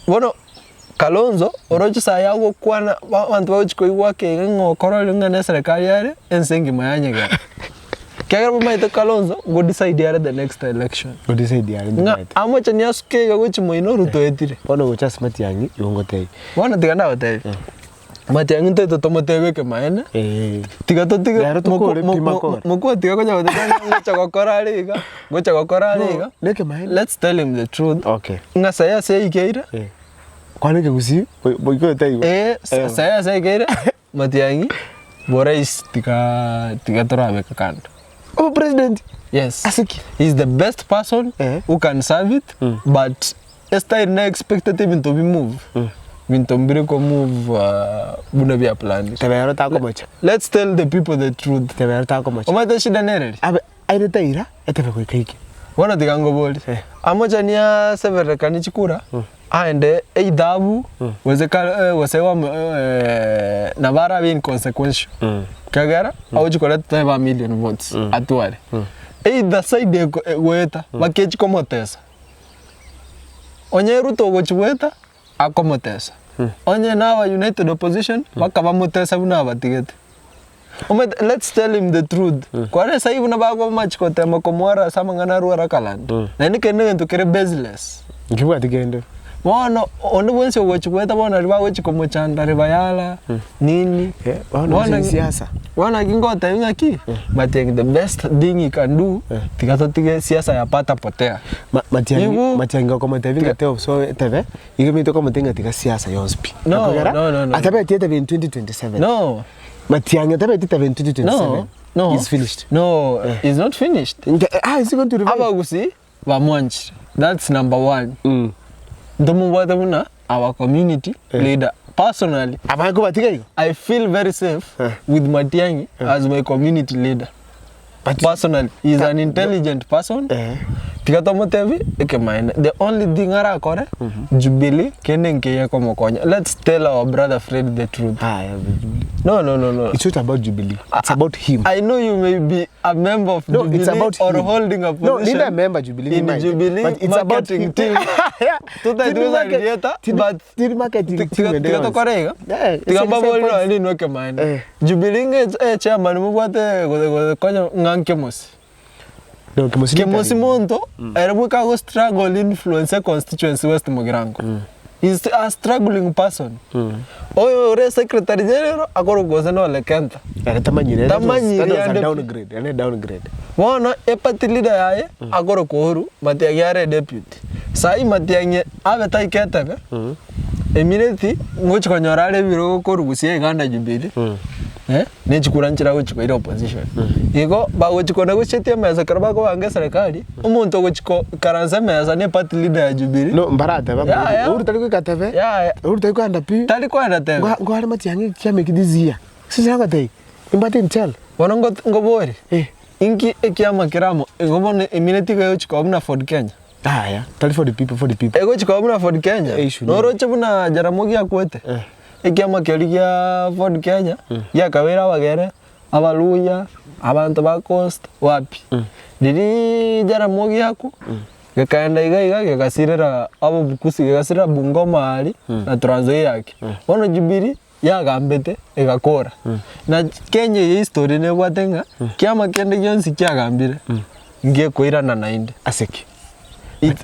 Bono Kalonzo orochi saya go kwana bantu bawuchiko iwake ngokoro ngane serikali yare ensengi mayanyega. Kaya maito Kalonzo go decide yare the next election. Go decide yare. Nga amocha niasuke ga gochi moino Ruto etire. Bono gocha Matiang'i yongotei. Bono tiganda hotel. Matiang'i nteto tomotebeke maene. Tiga to tiga moko tiga konya gocha gokora aliga. Leke maene. Let's tell him the truth. Okay. Nga saya ikeira. Kwani ke gusi boiko taigo. Saya ikeira. Matiang'i borais tiga torabe kakando. Oh, president. Yes. Asiki. He's the best person who can serve it, but Esther never expected him to be moved. Mintombiriko move bunabia plan. Tebero tako mocha. Let's tell the people the truth. Tebero tako mocha. Omata shida nere. Abe aire taira etebe ko ikaike. Wana digango boli. Amoja niya severe kanichikura. Aende eidabu wasewa nabara be inconsequential. Kagara awuji collect 5 million votes atware. Either side weta makechi komotesa. Onye Ruto gochiweta akomotesa. Onye nawa United Opposition bakaba motesa bunaba tigete. Let's tell him the truth. Kware sai buna bago machikote makomwara samangana ruara kalanda. Na nikene ntu kere baseless. Ngibwa tigende. Bono ondo wense gochiweta bona riba gochikomochanda ribayala nini. Bona siasa. Wana kingota yaki. But the best thing he can do tigato tige siasa yapata potea. Matiang'i kama tavinga teo so teve igimito kama tinga tiga siasa yonspi. No. Atabe tieta in 2027. No. Matiang'i atabe tieta in 2027. No. He's finished. No, he's not finished. Is he going to revive? Abagusi bamwanchi. That's number 1. Ndomubata our community leader. Personally, I feel very safe with Matiang'i as my community leader. But personally, he's an intelligent person. The only thing arakore Jubilee kenenge yako mokonya. Let's tell our brother Fred the truth. No. It's not about Jubilee. It's about him. I know you may be a member of Jubilee it's about or him. Holding a position. No, neither a member Jubilee in Jubilee, but it's about him. Team. But marketing team. Jubilee chairman mubwate konya ngankemos. No, Kemosi Monto, Erebuka go struggle influence constituency West Mogirango. He's a struggling person. Oyo secretary general akoro goze no lekenta. Tamanyi downgrade. Wana epati leader yae akoro koru Matiang'i yare deputy. Sai Matiang'i abeta iketebe. Eminenti ngochi konyorale biro koru gusie ganda Jubilee. Nechikuranchira gochiko ire opposition. Ego bagochiko gochetia meza karaba ko wange serikali. Umuntu gochiko karanza meza ne party leader ya Jubilee. No mbarata baba. Uri tali katave. Uri tali kwanda pi. Tali kwanda tebe. Ngwari Matiang'i kyame kidizia. Sisi ngate. Imbate ntel. Wana ngobori. Inki ekiama kiramo. Ngobone emineti ga gochiko obuna Ford Kenya. Tali for the people. Ego chiko obuna Ford Kenya. No roche buna Jaramogi akwete. Ekiama keligia Ford Kenya ya kawera bagere abaluya abantu ba coast wapi diri Jaramogi yako gakaenda iga gakasirira abo bukusi gakasirira Bungoma ali na Trans Nzoia yake bono Jubilee ya gambete egakora na Kenya history ne bwatenga kiama kende yonsi kyagambire ngiye koirana nainde aseki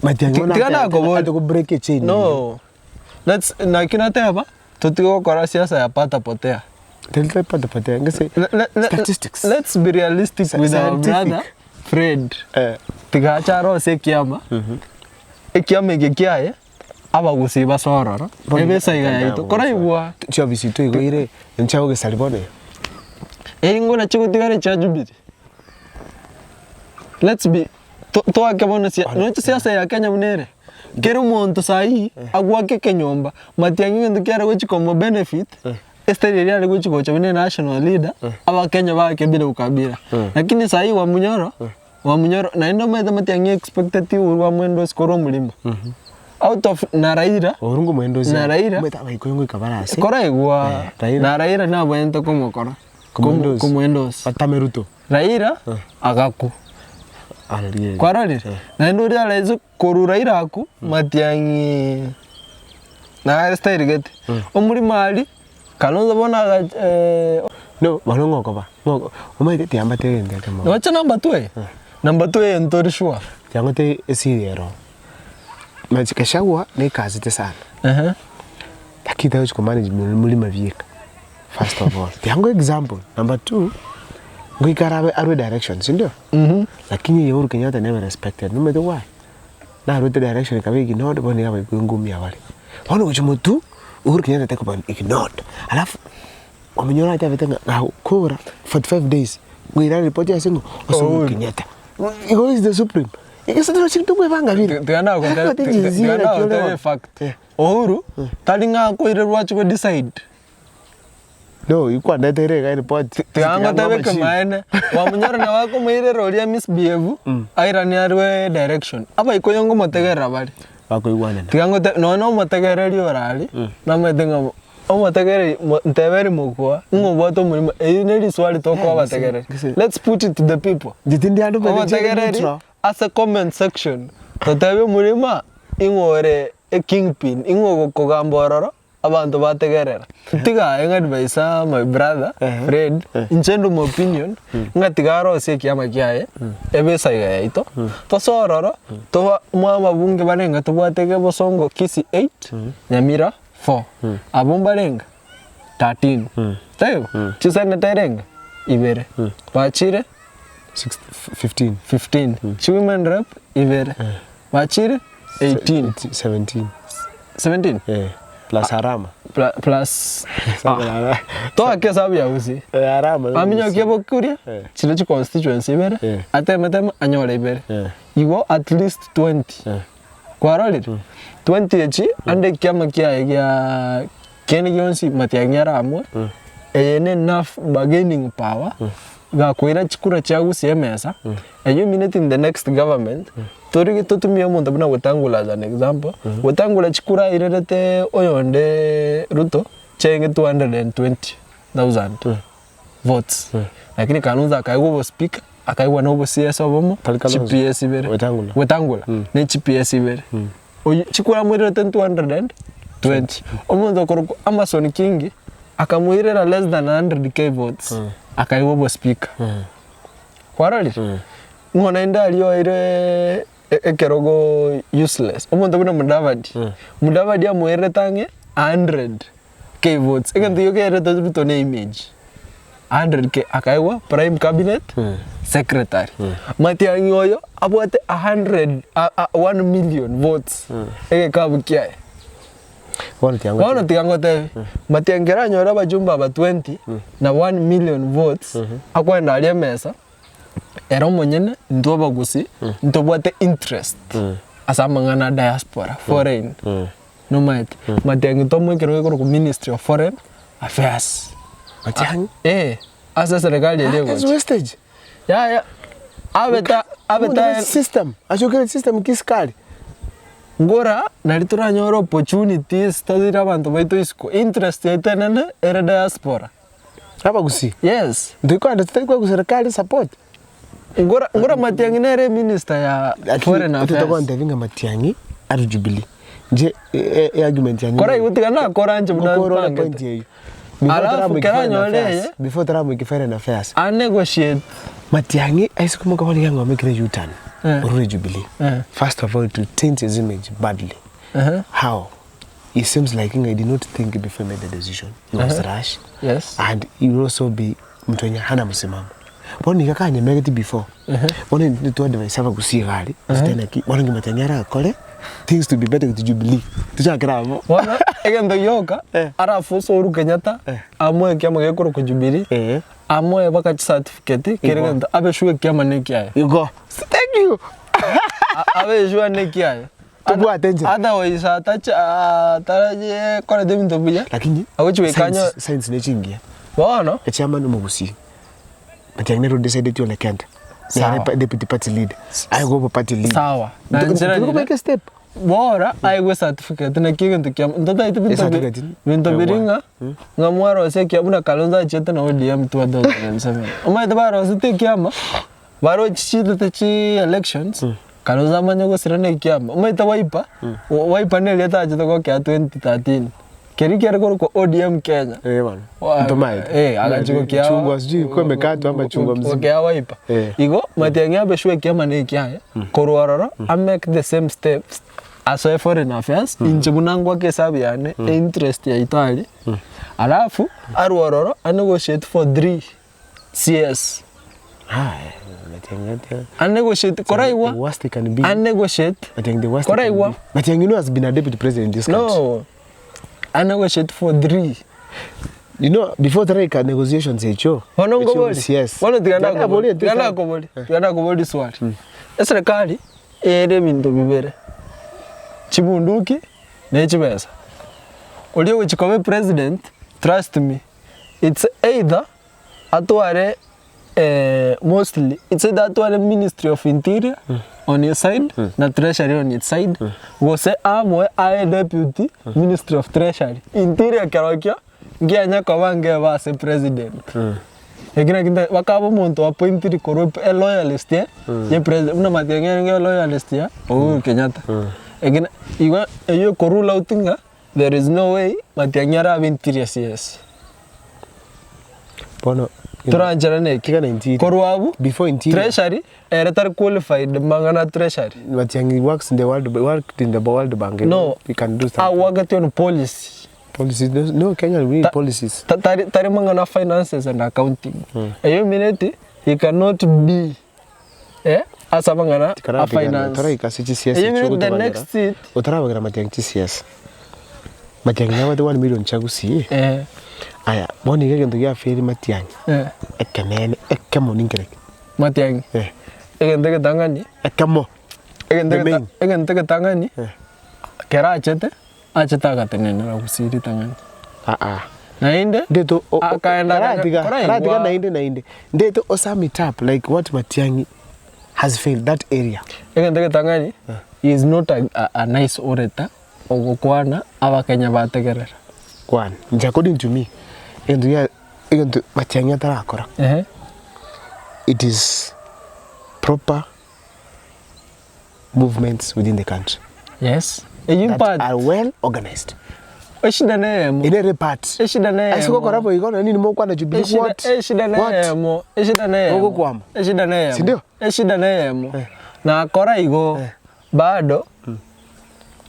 Matiang'i go break a chain. No, let's na kinateba Tutigo kora siasa yapata potea. Statistics. Let's be realistic with our brother Fred. Tigacharo se kiama. Ekiama gekiae aba gusiba sororo. Ebesa igaito. Kora igwa. Cho visito igoire nchawo gesalibone. Ngona chikutigare cha Jubilee. Let's be to akabona siasa ya Kenya munere. Kero monto sai agwake kenyomba Matiang'i ndo kyara gochikomo benefit esteri yale gochikocha bene national leader aba Kenya ba kebile ukabira lakini sai wa munyoro na ndo meta Matiang'i expected wa mwendo skoro mulimo out of Naraira orungu mwendo zi Naraira meta bayikoyongo kabarase kora igwa Naraira na bwento komokora komwendo atameruto Raira agaku Kwarali. Na ndo dia lezo koru Raira aku Matiang'i Na style geti. Omuri mali Kalonzo bona no balongo ko ba. Ngo omaite tiamba te ndeke mo. Wacha number 2. Number 2 ntori sure. Yango te esiriero. Majikashagwa ne kazi te sana. Takita uchi manage mulima vika. First of all. Yango example. Number 2. Ngikarabe arwe directions ndio. Lakini Uhuru Kenyatta never respected. No matter why. Na arwe direction kabe ignored boni kama ngumi ya wale. Wana uchimutu Uhuru Kenyatta take up ignored. Alafu wamenyora hata vitanga kura 45 days. Ngwira report ya singo Uhuru Kenyatta. He is the supreme. Ikisatira chitumwe banga vile. Tiana ko fact. Uhuru talinga ko ire rwachi ko decide. No, you can't let her report. Tianga tabe kamaene. Wamunyora na wako mwire rolia misbehave. Airani arwe direction. Aba ikoyongo motegera bali. Wako iwana. Tianga no motegera ri orali. Na medenga omotegera nteberi mukwa. Ngoboto muri eri swali toko abategera. Let's put it to the people. Jitindi ando motegera as a comment section. Totabe murima ingore a kingpin ingo kogambororo. Abantu bategerera tiga enga advice my brother Fred inchendo my opinion ngatigaro se kiama kiaye ebesa yaito to sororo to mama bunge balenga to batege bosongo kisi 8 nyamira 4 abumba lenga 13 tayo chisana terenga ibere bachire 15 women rep ibere bachire 18 17 plus harama plus to akesa bya usi harama aminyo kebo kuria chile chi constituency bere atemetema anyole bere iwo at least 20 kwaroli 20 echi ande kiama kia kene yonsi Matiang'i amwe ene enough bargaining power ga kwira chikura cha usi emesa and you mean in the next government tori tutumia omuntu buna Wetangula as an example Wetangula chikura irerete oyonde Ruto chenge 220,000 votes lakini Kalonzo akaiwa speaker akaiwa no CS obomo GPS ibere Wetangula ne GPS ibere chikura mwirete 220 omuntu koroko Amazon King akamwirera less than 100k votes akaiwa speaker kwarali ngona ndaliyo ire ekerogo useless omuntu buna Mudavadi amwere tange 100k votes egento yokere to ne image 100k akaiwa prime cabinet secretary Matiang'i oyo abwate 1 million votes kabukiaye Wana tiango te Matiang'i ranyora bajumba ba 20 na 1 million votes akwenda ali mesa era monyene ndoba gusi ntobwate interest asamangana diaspora foreign no might Matiang'i tomwekero ko Ministry of Foreign Affairs Matiang'i asa serikali ile go wastage ya abeta system ashokere system kiskali ngora nalitura nyoro opportunities tadira abantu baito isko interest yaitenene era diaspora hapa gusi yes ndiko understand kwa serikali support ngora Matiang'i nere minister ya foreign affairs tutako ndavinga Matiang'i ari Jubilee je argument yani kora yutikana kora nje mna point yeyo before taramu ki foreign affairs a negotiate Matiang'i aisukumuka wali yango amekire U-turn or Jubilee first of all to taint his image badly how it seems like he did not think before he made the decision he was rash and he will also be mtonya hana msimamo boni kakanye megeti before boni to advice aba kusigali tena ki boni Matiang'i ara kole things to be better to Jubilee tuchakramo wana egendo yoka ara foso Uhuru Kenyatta amwe kiama gekoro ku Jubilee amwe baka certificate kirega abe shuwe kiama nekiaye you go thank you abe shuwe nekiaye tubu attention otherwise taraje kora deminto buya lakini agochwe kanyo science nechingia bona echama no mugusi Matiang'i decided to like deputy party leader I go party leader sawa na njira ni make step bora aiwe certificate na kigentu kiam ndota ito biringa ngamwaro se kiamuna Kalonzo chete na ODM 2007 omaite baro se te kiama baro chichite chi elections Kalonzo manyo sirane kiama. Umaita Wiper. Wiper ne leta aje to kwa 2013. Kerikere kwa ODM Kenya. Bwana. Ntomai. Akachiko kia. Chungwa sijui kwa mekato ama chungwa mzima. Kwa Wiper. Igo Matiang'i abeshwe kiama ne kiaye. Koruaroro I make the same steps as a foreign affairs. Inje munangwa kesabu yane interest ya Italy. Alafu Aruaroro I negotiate for 3 CS. I negotiate Koraiwa. The worst it can be. I negotiate. I think the worst. Koraiwa. Matiang'i has been a deputy president in this country. No. I negotiate for 3. You know, before the negotiations, HO. Yes. Wano tigana kubodi swali. Serikali ere bintu bibere. Chibunduki na chibesa. Ulio wichikobe president, trust me. It's either atware mostly it's either atware Ministry of Interior on your side na Treasury on its side. Wose amwe a deputy Ministry of Treasury. Interior karokyo ngianya kwa wange base president. Egina kinda wakabo muntu appointed koru loyalist ye president una Matiang'i nge loyalist ya Uhuru Kenyatta. Egina iwa eyo koru lautinga there is no way Matiang'i ara interior CS. Bono Turanjara ne kika 19 Koruabu before interior Treasury tar qualified mangana Treasury. Matiang'i works in the World Bank. No, we can do something. I work on policy. Policies. No, Kenya we need policies. Tari mangana finances and accounting. Ayo minute he cannot be asa mangana a finance. Tara ikasichi CS. The next seat. Utara bagara Matiang'i CS. Matiang'i na 1 million chagusi. Aya, boni ngeke ndugia feri Matiang'i. Ekenene ekemo ningere. Matiang'i. Ekendeke tangani. Ekemo. Ekendeke tangani. Kera achete agatenene na kusiri tangani. Nainde ndeto akaenda karatiga nainde ndeto osum it up like what Matiang'i has failed that area. Ekendeke tangani is not a nice orator ogokwana abakenya bategerera. Kwan, according to me, Matiang'i atarakora. It is proper movements within the country. Yes. That are well organized. Eshida nemo. In every part. Eshida nemo. Asiko korabo igona nini mo kwana Jubilee what? Eshida nemo. Eshida nemo. Ogo kwamo. Eshida nemo. Sindio? Eshida nemo. Na kora igo bado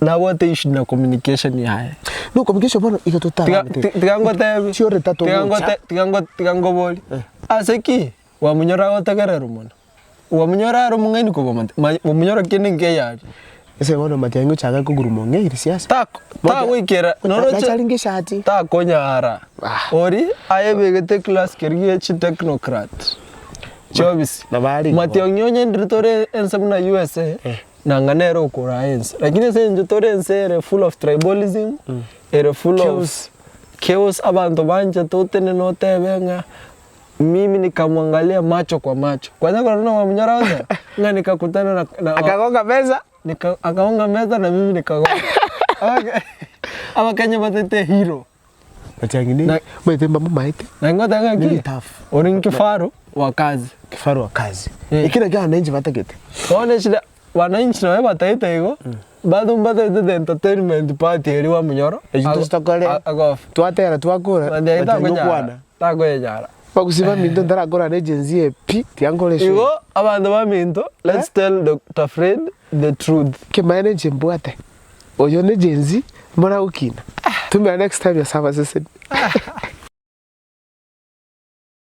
na wote issue na communication yae. No communication bono ikototara. Tigangote. Chiore tato. Tigango boli. Aseki wa munyora otagerero mono. Wa munyora ro mungeni ko bomante. Wa munyora kene ngeyari. Ese bono Matiang'i chaga kugurumo ngiri siasa. Ta wikera. No chalinge shati. Ta konyara. Ori ayebegete class kergie chi technocrat. Chobisi. Matiang'i onye ndritore ensabuna USA. Na nganero kuraense. Lakini se njotore ense full of tribalism. Full of chaos abantu banje totene note benga. Mimi nikamwangalia macho kwa macho. Kwanza kwa nini wamnyora wote? Nga nikakutana na akagonga meza, akagonga meza na mimi nikagonga. Okay. Ama Kenya batete hero. Matiang'i ni mwetemba mumaite. Na ngota ngaki. Ori kifaru wa kazi. Kifaru wa kazi. Ikina gana nje batakete. Kaone shida wananchi na wewe bataita higo. Bado mbata the entertainment party eri wa munyoro. Ejito stakole. Twatera twakura. Ndakwana. Tagoyara. Pakusiba minto ndarakora agency pi tiangolesho. Igo abantu ba minto, let's tell Dr. Fred the truth. Ke manage mbwate. Oyo ne agency mbona ukina. Tumia next time ya services.